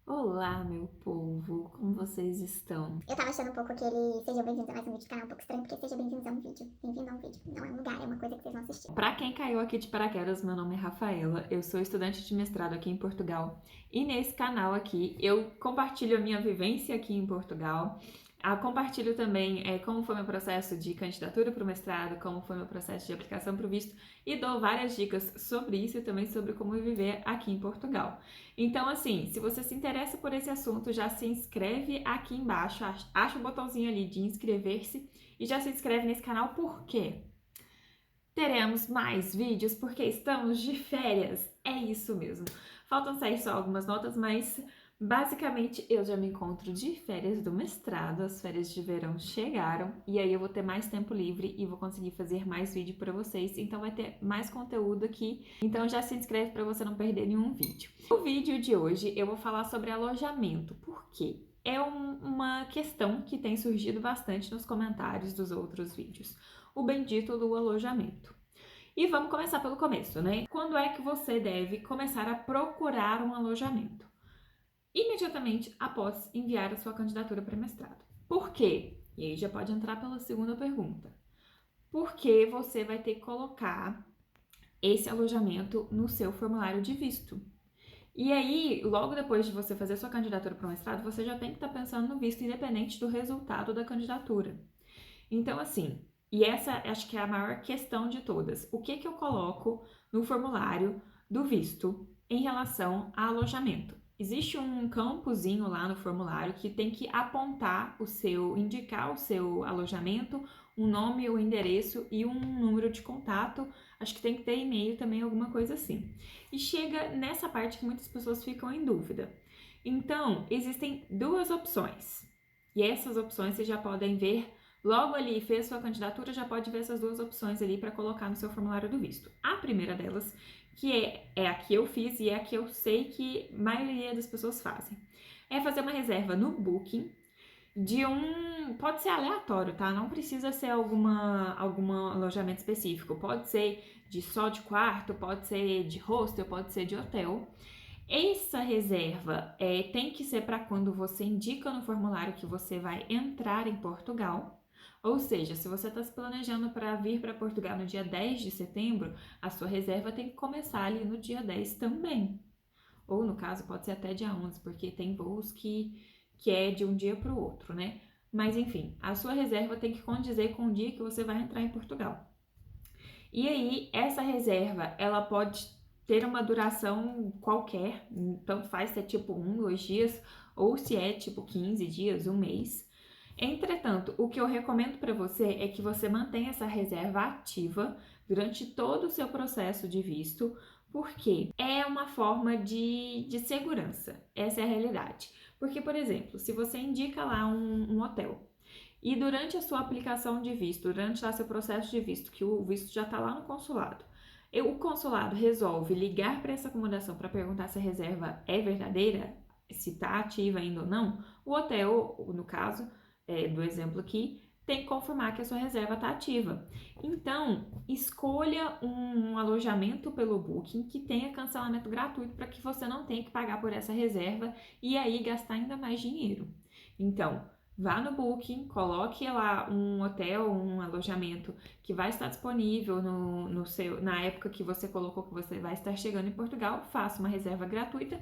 Olá, meu povo, como vocês estão? Eu tava achando um pouco aquele Sejam Bem-vindos a mais um vídeo do canal um pouco estranho, porque Seja Bem-vindos a um vídeo. Bem-vindo a um vídeo. Não é um lugar, é uma coisa que vocês vão assistir. Para quem caiu aqui de paraquedas, meu nome é Rafaela, eu sou estudante de mestrado aqui em Portugal e nesse canal aqui eu compartilho a minha vivência aqui em Portugal. Compartilho também como foi meu processo de candidatura para o mestrado, como foi meu processo de aplicação para o visto e dou várias dicas sobre isso e também sobre como viver aqui em Portugal. Então, assim, se você se interessa por esse assunto, já se inscreve aqui embaixo, acha o botãozinho ali de inscrever-se e já se inscreve nesse canal, por quê? Teremos mais vídeos porque estamos de férias. É isso mesmo. Faltam sair só algumas notas, mas basicamente eu já me encontro de férias do mestrado. As férias de verão chegaram e aí eu vou ter mais tempo livre e vou conseguir fazer mais vídeo para vocês. Então vai ter mais conteúdo aqui. Então já se inscreve para você não perder nenhum vídeo. No vídeo de hoje eu vou falar sobre alojamento. Por quê? É uma questão que tem surgido bastante nos comentários dos outros vídeos. O bendito do alojamento. E vamos começar pelo começo, né? Quando é que você deve começar a procurar um alojamento? Imediatamente após enviar a sua candidatura para mestrado. Por quê? E aí já pode entrar pela segunda pergunta. Porque você vai ter que colocar esse alojamento no seu formulário de visto. E aí, logo depois de você fazer sua candidatura para o mestrado, você já tem que estar pensando no visto, independente do resultado da candidatura. Então, assim, e essa acho que é a maior questão de todas. O que eu coloco no formulário do visto em relação a alojamento? Existe um campozinho lá no formulário que tem que apontar indicar o seu alojamento, um nome, o endereço e um número de contato. Acho que tem que ter e-mail também, alguma coisa assim. E chega nessa parte que muitas pessoas ficam em dúvida. Então, existem duas opções. E essas opções vocês já podem ver logo ali, fez sua candidatura, já pode ver essas duas opções ali para colocar no seu formulário do visto. A primeira delas, que é a que eu fiz e é a que eu sei que a maioria das pessoas fazem, é fazer uma reserva no Booking de pode ser aleatório, tá? Não precisa ser algum alojamento específico. Pode ser só de quarto, pode ser de hostel, pode ser de hotel. Essa reserva tem que ser para quando você indica no formulário que você vai entrar em Portugal. Ou seja, se você está se planejando para vir para Portugal no dia 10 de setembro, a sua reserva tem que começar ali no dia 10 também. Ou no caso, pode ser até dia 11, porque tem voos que é de um dia para o outro, né? Mas enfim, a sua reserva tem que condizer com o dia que você vai entrar em Portugal. E aí, essa reserva, ela pode ter uma duração qualquer, tanto faz se é tipo 2 dias ou se é tipo 15 dias, um mês. Entretanto, o que eu recomendo para você é que você mantenha essa reserva ativa durante todo o seu processo de visto, porque é uma forma de segurança. Essa é a realidade. Porque, por exemplo, se você indica lá um hotel e durante a sua aplicação de visto, durante lá seu processo de visto, que o visto já está lá no consulado, o consulado resolve ligar para essa acomodação para perguntar se a reserva é verdadeira, se está ativa ainda ou não, o hotel, no caso do exemplo aqui, tem que confirmar que a sua reserva está ativa. Então, escolha um alojamento pelo Booking que tenha cancelamento gratuito para que você não tenha que pagar por essa reserva e aí gastar ainda mais dinheiro. Então, vá no Booking, coloque lá um hotel, um alojamento que vai estar disponível na época que você colocou que você vai estar chegando em Portugal, faça uma reserva gratuita,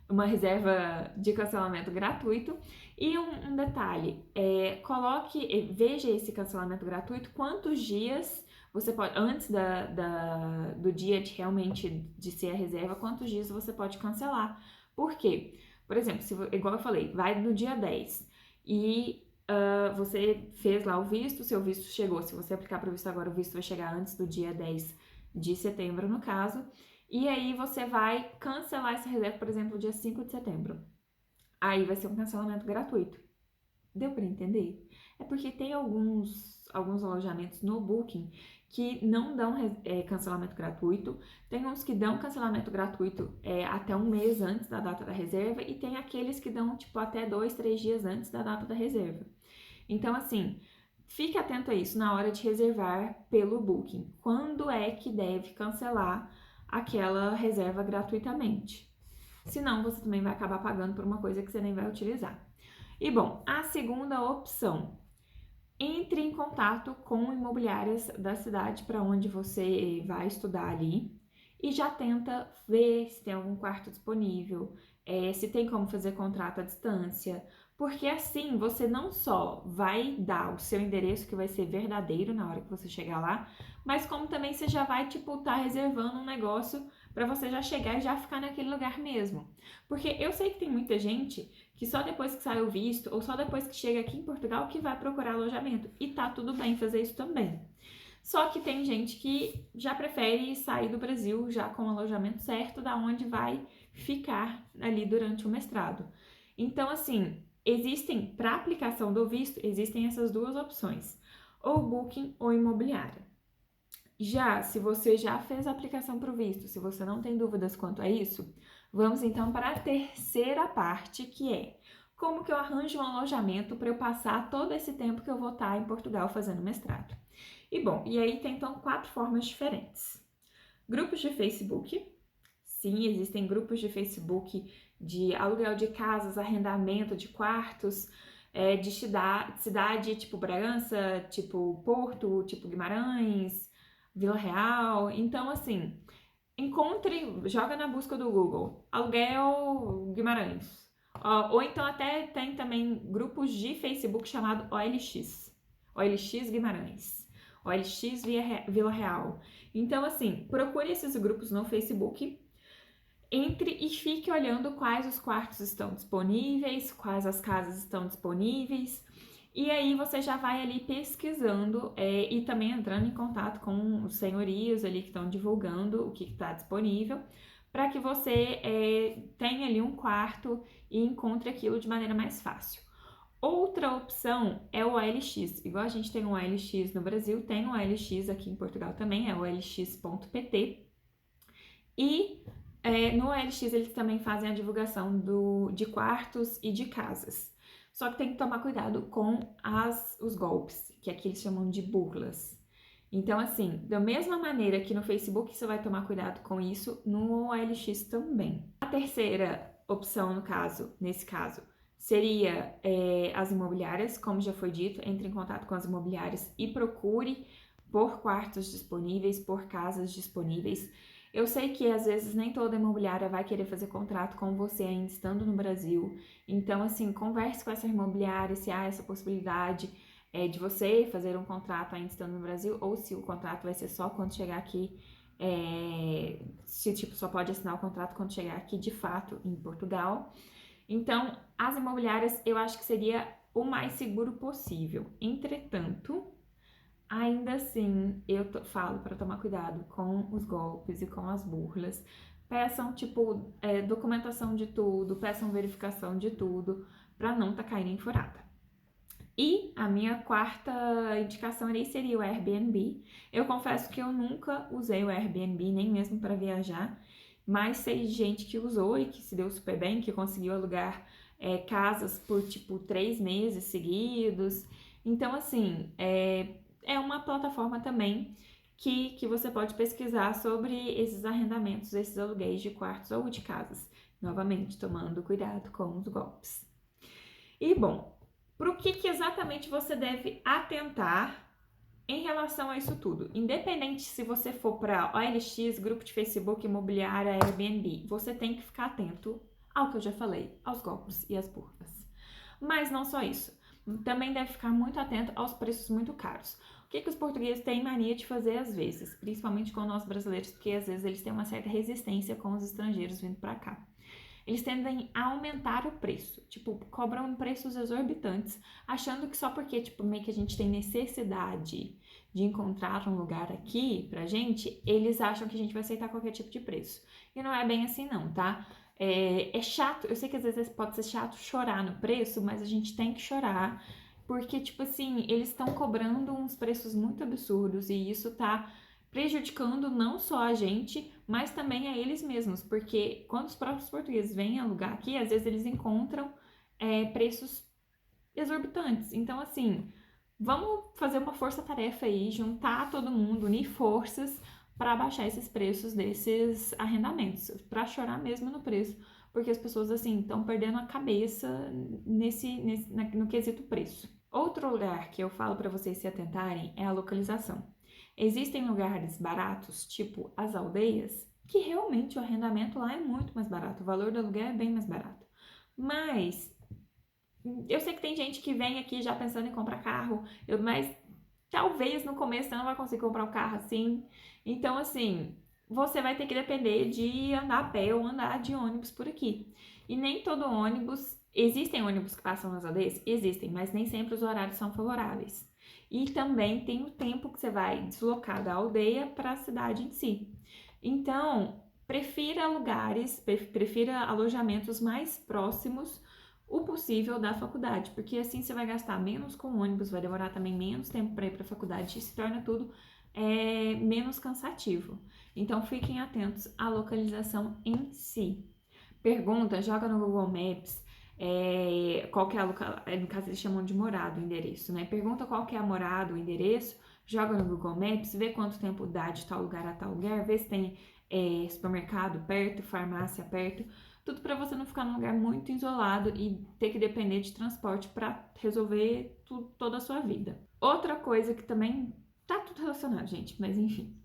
uma reserva de cancelamento gratuito. E um detalhe, veja esse cancelamento gratuito, quantos dias você pode, antes do dia de realmente de ser a reserva, quantos dias você pode cancelar. Por quê? Por exemplo, igual eu falei, vai no dia 10 e você fez lá o visto, seu visto chegou. Se você aplicar para o visto agora, o visto vai chegar antes do dia 10 de setembro, no caso. E aí você vai cancelar essa reserva, por exemplo, dia 5 de setembro. Aí vai ser um cancelamento gratuito. Deu para entender? É porque tem alguns alojamentos no Booking que não dão cancelamento gratuito, tem uns que dão cancelamento gratuito até um mês antes da data da reserva e tem aqueles que dão tipo até 2, 3 dias antes da data da reserva. Então, assim, fique atento a isso na hora de reservar pelo Booking. Quando é que deve cancelar aquela reserva gratuitamente? senão você também vai acabar pagando por uma coisa que você nem vai utilizar. E bom, a segunda opção, entre em contato com imobiliárias da cidade para onde você vai estudar ali e já tenta ver se tem algum quarto disponível, se tem como fazer contrato à distância, porque assim você não só vai dar o seu endereço que vai ser verdadeiro na hora que você chegar lá, mas como também você já vai, tipo, tá reservando um negócio para você já chegar e já ficar naquele lugar mesmo. Porque eu sei que tem muita gente que só depois que sai o visto ou só depois que chega aqui em Portugal que vai procurar alojamento. E tá tudo bem fazer isso também. Só que tem gente que já prefere sair do Brasil já com o alojamento certo, da onde vai ficar ali durante o mestrado. Então, assim, existem, para aplicação do visto, existem essas duas opções, ou Booking ou imobiliária. Já, se você já fez a aplicação para o visto, se você não tem dúvidas quanto a isso, vamos então para a terceira parte, que é como que eu arranjo um alojamento para eu passar todo esse tempo que eu vou estar em Portugal fazendo mestrado. E bom, e aí tem então 4 formas diferentes. Grupos de Facebook. Sim, existem grupos de Facebook de aluguel de casas, arrendamento de quartos, de cidade tipo Bragança, tipo Porto, tipo Guimarães, Vila Real. Então, assim, joga na busca do Google, aluguel Guimarães. Ou então até tem também grupos de Facebook chamado OLX, OLX Guimarães, OLX Vila Real. Então, assim, procure esses grupos no Facebook, entre e fique olhando quais os quartos estão disponíveis, quais as casas estão disponíveis. E aí você já vai ali pesquisando e também entrando em contato com os senhorios ali que estão divulgando o que está disponível, para que você tenha ali um quarto e encontre aquilo de maneira mais fácil. Outra opção é o OLX. Igual a gente tem um OLX no Brasil, tem um OLX aqui em Portugal também, é o olx.pt. E no OLX eles também fazem a divulgação de quartos e de casas. Só que tem que tomar cuidado com os golpes, que aqui eles chamam de burlas. Então, assim, da mesma maneira que no Facebook você vai tomar cuidado com isso, no OLX também. A terceira opção, nesse caso, seria as imobiliárias. Como já foi dito, entre em contato com as imobiliárias e procure por quartos disponíveis, por casas disponíveis. Eu sei que às vezes nem toda imobiliária vai querer fazer contrato com você ainda estando no Brasil. Então, assim, converse com essa imobiliária se há essa possibilidade de você fazer um contrato ainda estando no Brasil, ou se o contrato vai ser só quando chegar aqui, se tipo só pode assinar o contrato quando chegar aqui de fato em Portugal. Então, as imobiliárias eu acho que seria o mais seguro possível. Entretanto, ainda assim, eu falo para tomar cuidado com os golpes e com as burlas. Peçam, tipo, documentação de tudo, peçam verificação de tudo, para não tá caindo em furada. E a minha quarta indicação ali seria o Airbnb. Eu confesso que eu nunca usei o Airbnb, nem mesmo para viajar, mas sei de gente que usou e que se deu super bem, que conseguiu alugar casas por, tipo, 3 meses seguidos. Então, assim, é uma plataforma também que você pode pesquisar sobre esses arrendamentos, esses aluguéis de quartos ou de casas. Novamente, tomando cuidado com os golpes. E, bom, para o que exatamente você deve atentar em relação a isso tudo? Independente se você for para OLX, grupo de Facebook, imobiliária, Airbnb, você tem que ficar atento ao que eu já falei, aos golpes e às burlas. Mas não só isso. Também deve ficar muito atento aos preços muito caros. O que os portugueses têm mania de fazer às vezes, principalmente com nós brasileiros, porque às vezes eles têm uma certa resistência com os estrangeiros vindo para cá. Eles tendem a aumentar o preço, tipo, cobram preços exorbitantes, achando que só porque, tipo, meio que a gente tem necessidade de encontrar um lugar aqui pra gente, eles acham que a gente vai aceitar qualquer tipo de preço. E não é bem assim não, tá? É chato, eu sei que às vezes pode ser chato chorar no preço, mas a gente tem que chorar, porque, tipo assim, eles estão cobrando uns preços muito absurdos e isso tá prejudicando não só a gente, mas também a eles mesmos, porque quando os próprios portugueses vêm alugar aqui, às vezes eles encontram preços exorbitantes. Então, assim, vamos fazer uma força-tarefa aí, juntar todo mundo, unir forças para baixar esses preços desses arrendamentos, para chorar mesmo no preço, porque as pessoas, assim, estão perdendo a cabeça no quesito preço. Outro lugar que eu falo para vocês se atentarem é a localização. Existem lugares baratos, tipo as aldeias, que realmente o arrendamento lá é muito mais barato, o valor do aluguel é bem mais barato. Mas eu sei que tem gente que vem aqui já pensando em comprar carro, mas talvez no começo você não vai conseguir comprar um carro assim. Então, assim, você vai ter que depender de andar a pé ou andar de ônibus por aqui. E nem todo ônibus. Existem ônibus que passam nas aldeias? Existem, mas nem sempre os horários são favoráveis. E também tem o tempo que você vai deslocar da aldeia para a cidade em si. Então, prefira alojamentos mais próximos o possível da faculdade, porque assim você vai gastar menos com o ônibus, vai demorar também menos tempo para ir para a faculdade e se torna tudo menos cansativo. Então fiquem atentos à localização em si. Pergunta, joga no Google Maps qual que é no caso eles chamam de morada o endereço, né? Pergunta qual que é a morada, o endereço, joga no Google Maps, vê quanto tempo dá de tal lugar a tal lugar, vê se tem supermercado perto, farmácia perto, tudo para você não ficar num lugar muito isolado e ter que depender de transporte para resolver toda a sua vida. Outra coisa que também tá tudo relacionado, gente, mas enfim,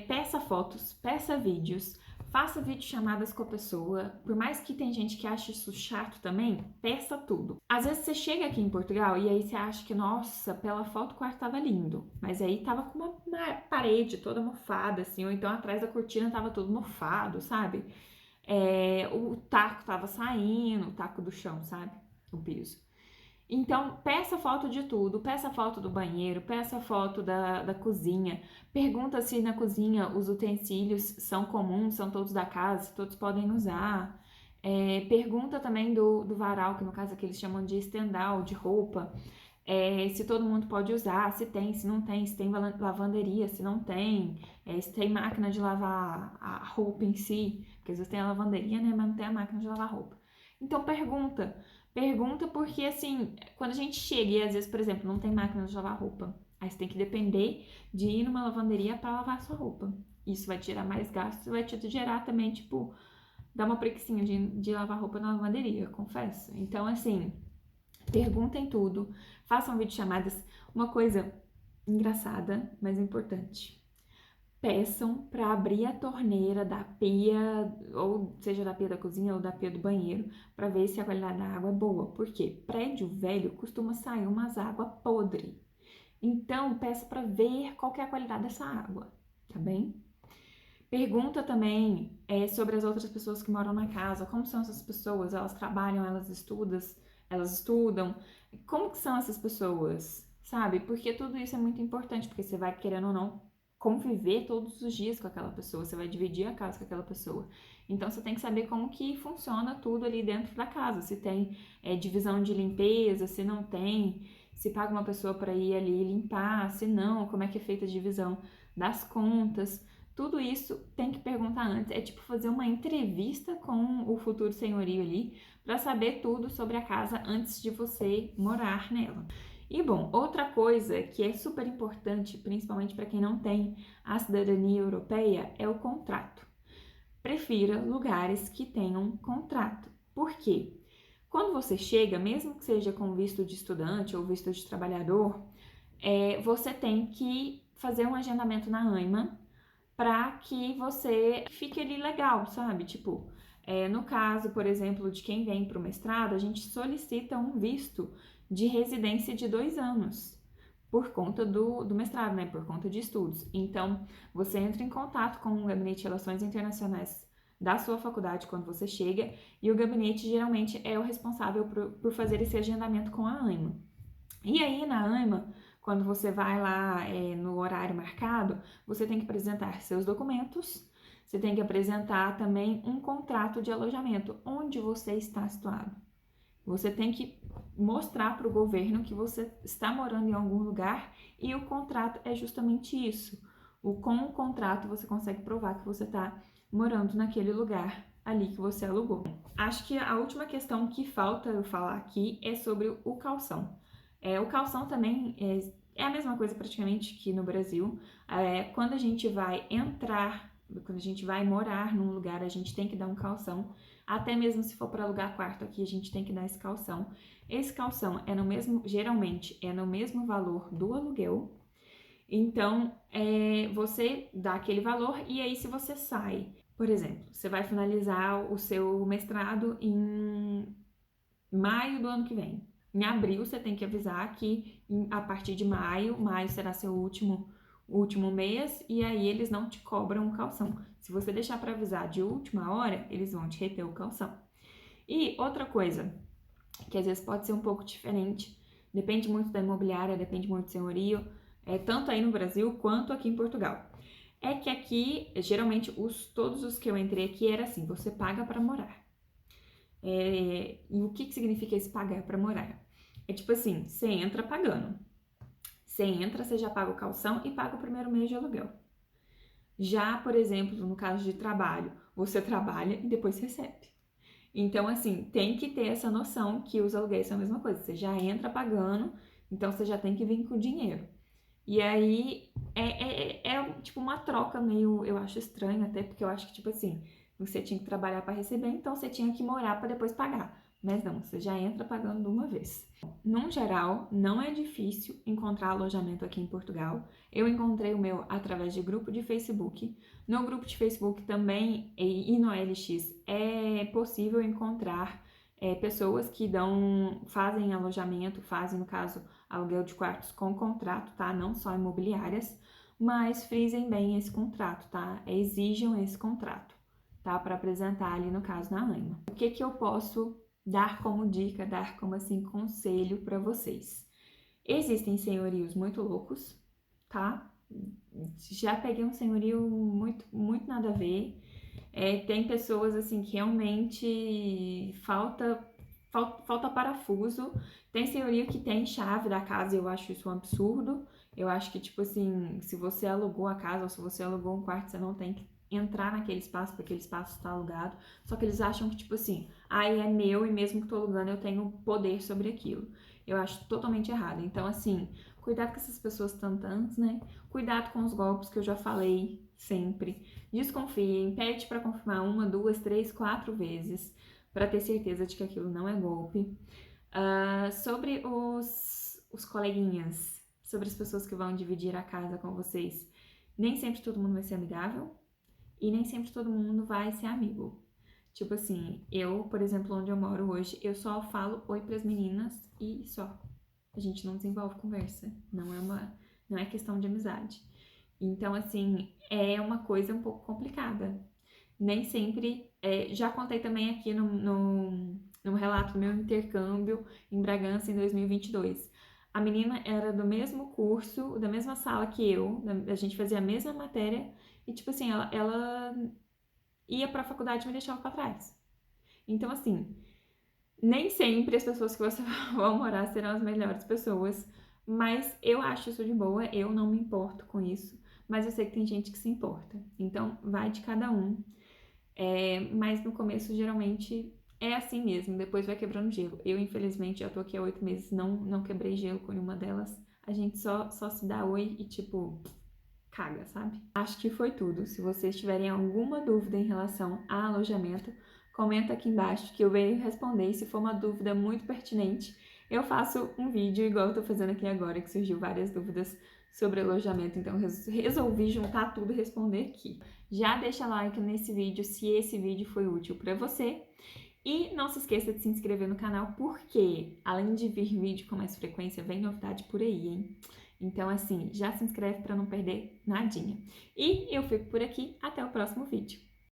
peça fotos, peça vídeos, faça videochamadas com a pessoa. Por mais que tem gente que ache isso chato também, peça tudo. Às vezes você chega aqui em Portugal e aí você acha que, nossa, pela foto o quarto tava lindo. Mas aí tava com uma parede toda mofada, assim, ou então atrás da cortina tava todo mofado, sabe? O taco tava saindo, o taco do chão, sabe? O piso. Então, peça foto de tudo, peça foto do banheiro, peça foto da cozinha, pergunta se na cozinha os utensílios são comuns, são todos da casa, se todos podem usar. Pergunta também do varal, que no caso aqui eles chamam de estendal, de roupa, se todo mundo pode usar, se tem, se não tem, se tem lavanderia, se não tem, se tem máquina de lavar a roupa em si, porque às vezes tem a lavanderia, né, mas não tem a máquina de lavar roupa. Então, pergunta porque, assim, quando a gente chega e às vezes, por exemplo, não tem máquina de lavar roupa, aí você tem que depender de ir numa lavanderia para lavar a sua roupa. Isso vai te gerar mais gastos, vai te gerar também, tipo, dar uma preguicinha de lavar roupa na lavanderia, confesso. Então, assim, perguntem tudo, façam videochamadas. Uma coisa engraçada, mas importante. Peçam para abrir a torneira da pia, ou seja, da pia da cozinha ou da pia do banheiro, para ver se a qualidade da água é boa. Porque prédio velho costuma sair umas águas podres. Então, peça para ver qual que é a qualidade dessa água, tá bem? Pergunta também sobre as outras pessoas que moram na casa, como são essas pessoas, elas trabalham, elas estudam, como que são essas pessoas, sabe? Porque tudo isso é muito importante, porque você vai querendo ou não conviver todos os dias com aquela pessoa, você vai dividir a casa com aquela pessoa. Então você tem que saber como que funciona tudo ali dentro da casa, se tem divisão de limpeza, se não tem, se paga uma pessoa para ir ali limpar, se não, como é que é feita a divisão das contas. Tudo isso tem que perguntar antes. É tipo fazer uma entrevista com o futuro senhorio ali para saber tudo sobre a casa antes de você morar nela. E bom, outra coisa que é super importante, principalmente para quem não tem a cidadania europeia, é o contrato. Prefira lugares que tenham contrato. Por quê? Quando você chega, mesmo que seja com visto de estudante ou visto de trabalhador, você tem que fazer um agendamento na AIMA para que você fique ali legal, sabe? Tipo, no caso, por exemplo, de quem vem para o mestrado, a gente solicita um visto de residência de 2 anos, por conta do mestrado, né? Por conta de estudos. Então, você entra em contato com o Gabinete de Relações Internacionais da sua faculdade quando você chega, e o gabinete geralmente é o responsável por fazer esse agendamento com a AIMA. E aí, na AIMA, quando você vai lá no horário marcado, você tem que apresentar seus documentos, você tem que apresentar também um contrato de alojamento, onde você está situado. Você tem que mostrar para o governo que você está morando em algum lugar e o contrato é justamente isso. Com o contrato você consegue provar que você está morando naquele lugar ali que você alugou. Acho que a última questão que falta eu falar aqui é sobre o calção. O calção também é a mesma coisa praticamente que no Brasil. Quando a gente vai morar num lugar, a gente tem que dar um calção Até mesmo se for para alugar quarto aqui, a gente tem que dar esse calção. Esse calção é no mesmo, geralmente é no mesmo valor do aluguel. Então, você dá aquele valor e aí se você sai, por exemplo, você vai finalizar o seu mestrado em maio do ano que vem. Em abril, você tem que avisar que a partir de maio será seu último mês, e aí eles não te cobram o calção. Se você deixar para avisar de última hora, eles vão te reter o calção. E outra coisa, que às vezes pode ser um pouco diferente, depende muito da imobiliária, depende muito do senhorio, tanto aí no Brasil quanto aqui em Portugal. É que aqui, geralmente, todos os que eu entrei aqui era assim, você paga para morar. E o que significa esse pagar para morar? É tipo assim, você entra pagando. Você entra, você já paga o calção e paga o primeiro mês de aluguel. Já, por exemplo, no caso de trabalho, você trabalha e depois recebe. Então, assim, tem que ter essa noção que os aluguéis são a mesma coisa. Você já entra pagando, então você já tem que vir com dinheiro. E aí, tipo uma troca meio, eu acho estranho até, porque eu acho que, tipo assim, você tinha que trabalhar para receber, então você tinha que morar para depois pagar. Mas não, você já entra pagando de uma vez. Num geral, não é difícil encontrar alojamento aqui em Portugal. Eu encontrei o meu através de grupo de Facebook. No grupo de Facebook também e no OLX é possível encontrar pessoas que fazem alojamento, fazem, no caso, aluguel de quartos com contrato, tá? Não só imobiliárias, mas frisem bem esse contrato, tá? Exijam esse contrato, tá? Para apresentar ali, no caso, na ANMA. O que eu posso dar como dica, dar como, assim, conselho para vocês? Existem senhorios muito loucos, tá? Já peguei um senhorio muito, muito nada a ver. Tem pessoas, assim, que realmente falta parafuso. Tem senhorio que tem chave da casa e eu acho isso um absurdo. Eu acho que, tipo assim, se você alugou a casa ou se você alugou um quarto, você não tem que entrar naquele espaço, porque aquele espaço está alugado. Só que eles acham que, tipo assim, é meu e mesmo que tô alugando eu tenho poder sobre aquilo. Eu acho totalmente errado. Então, assim, cuidado com essas pessoas tantantes, né? Cuidado com os golpes que eu já falei sempre. Desconfiem, pede para confirmar 1, 2, 3, 4 vezes para ter certeza de que aquilo não é golpe. Sobre os coleguinhas, sobre as pessoas que vão dividir a casa com vocês, nem sempre todo mundo vai ser amigável e nem sempre todo mundo vai ser amigo. Tipo assim, eu, por exemplo, onde eu moro hoje, eu só falo oi pras meninas e só. A gente não desenvolve conversa, não é questão de amizade. Então, assim, é uma coisa um pouco complicada. Nem sempre, já contei também aqui no relato do meu intercâmbio em Bragança em 2022. A menina era do mesmo curso, da mesma sala que eu, a gente fazia a mesma matéria e, tipo assim, ela ia pra faculdade e me deixava pra trás. Então, assim, nem sempre as pessoas que você vão morar serão as melhores pessoas, mas eu acho isso de boa, eu não me importo com isso, mas eu sei que tem gente que se importa. Então, vai de cada um. Mas no começo, geralmente, é assim mesmo, depois vai quebrando gelo. Eu, infelizmente, já tô aqui há 8 meses, não quebrei gelo com nenhuma delas. A gente só se dá oi e, tipo, caga, sabe? Acho que foi tudo. Se vocês tiverem alguma dúvida em relação a alojamento, comenta aqui embaixo que eu venho responder. E se for uma dúvida muito pertinente, eu faço um vídeo igual eu tô fazendo aqui agora, que surgiu várias dúvidas sobre alojamento, então resolvi juntar tudo e responder aqui. Já deixa like nesse vídeo se esse vídeo foi útil para você. E não se esqueça de se inscrever no canal, porque além de vir vídeo com mais frequência, vem novidade por aí, hein? Então, assim, já se inscreve para não perder nadinha. E eu fico por aqui, até o próximo vídeo.